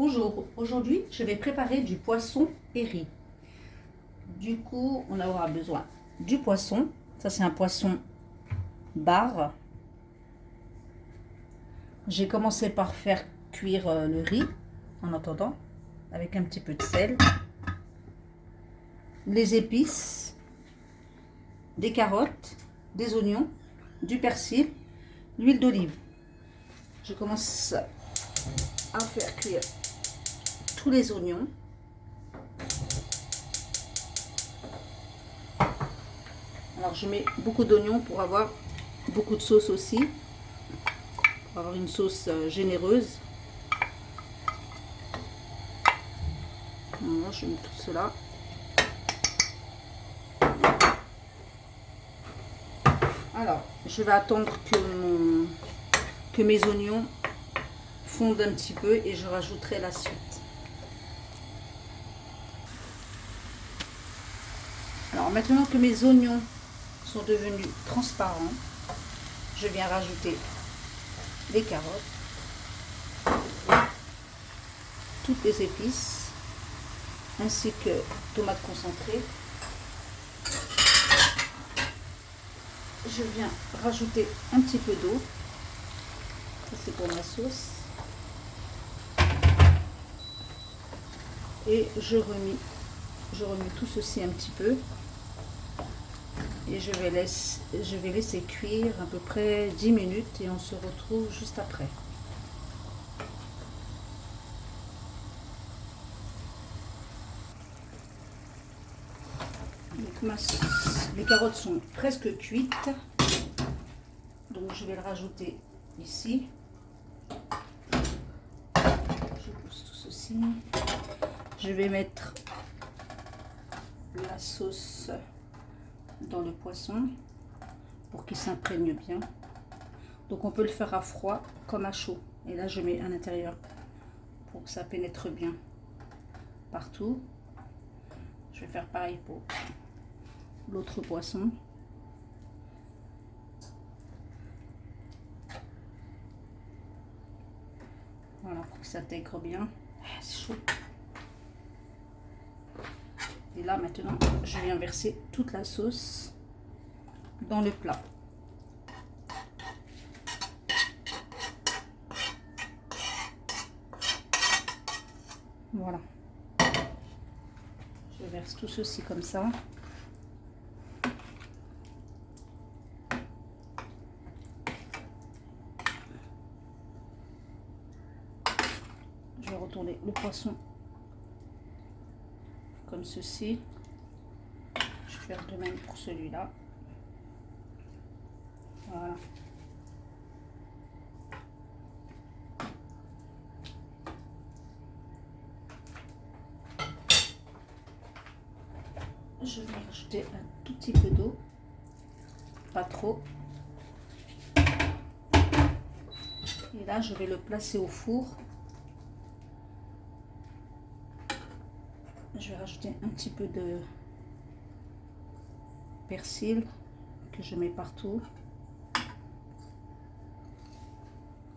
Bonjour, aujourd'hui je vais préparer du poisson et riz. Du coup, on aura besoin du poisson. Ça c'est un poisson bar. J'ai commencé par faire cuire le riz en attendant, avec un petit peu de sel, les épices, des carottes, des oignons, du persil, l'huile d'olive. Je commence à faire cuire tous les oignons. Alors je mets beaucoup d'oignons pour avoir beaucoup de sauce aussi, pour avoir une sauce généreuse. Voilà, je mets tout cela. Alors je vais attendre que mes oignons fondent un petit peu et je rajouterai la suite. Alors maintenant que mes oignons sont devenus transparents, je viens rajouter les carottes, toutes les épices, ainsi que tomates concentrées. Je viens rajouter un petit peu d'eau, ça c'est pour ma sauce, et je remue tout ceci un petit peu. Et je vais laisser cuire à peu près 10 minutes et on se retrouve juste après. Donc les carottes sont presque cuites. Donc je vais le rajouter ici. Je pousse tout ceci. Je vais mettre la sauce dans le poisson pour qu'il s'imprègne bien. Donc on peut le faire à froid comme à chaud, et là je mets à l'intérieur pour que ça pénètre bien partout. Je vais faire pareil pour l'autre poisson. Voilà, pour que ça s'intègre bien. C'est chaud. Et là maintenant je viens verser toute la sauce dans le plat. Voilà, je verse tout ceci comme ça. Je vais retourner le poisson comme ceci. Je vais faire de même pour celui-là. Voilà. Je vais rajouter un tout petit peu d'eau, pas trop. Et là, je vais le placer au four. Je vais rajouter un petit peu de persil que je mets partout,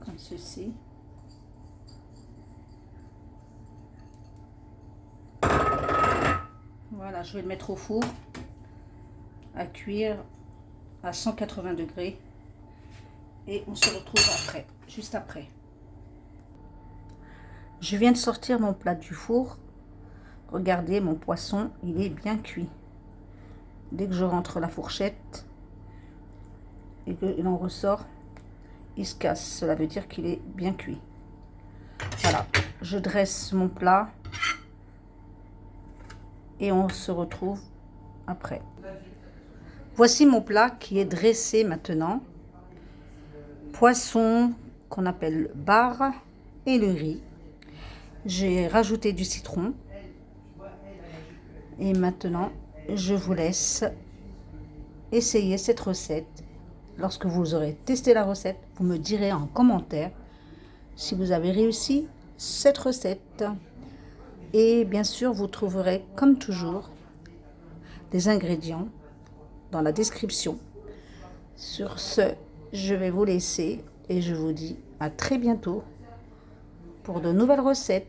comme ceci. Voilà, je vais le mettre au four à cuire à 180 degrés et on se retrouve après, juste après. Je viens de sortir mon plat du four. Regardez, mon poisson, il est bien cuit. Dès que je rentre la fourchette et qu'il en ressort, il se casse. Cela veut dire qu'il est bien cuit. Voilà, je dresse mon plat et on se retrouve après. Voici mon plat qui est dressé maintenant. Poisson qu'on appelle bar et le riz. J'ai rajouté du citron. Et maintenant, je vous laisse essayer cette recette. Lorsque vous aurez testé la recette, vous me direz en commentaire si vous avez réussi cette recette. Et bien sûr, vous trouverez comme toujours les ingrédients dans la description. Sur ce, je vais vous laisser et je vous dis à très bientôt pour de nouvelles recettes.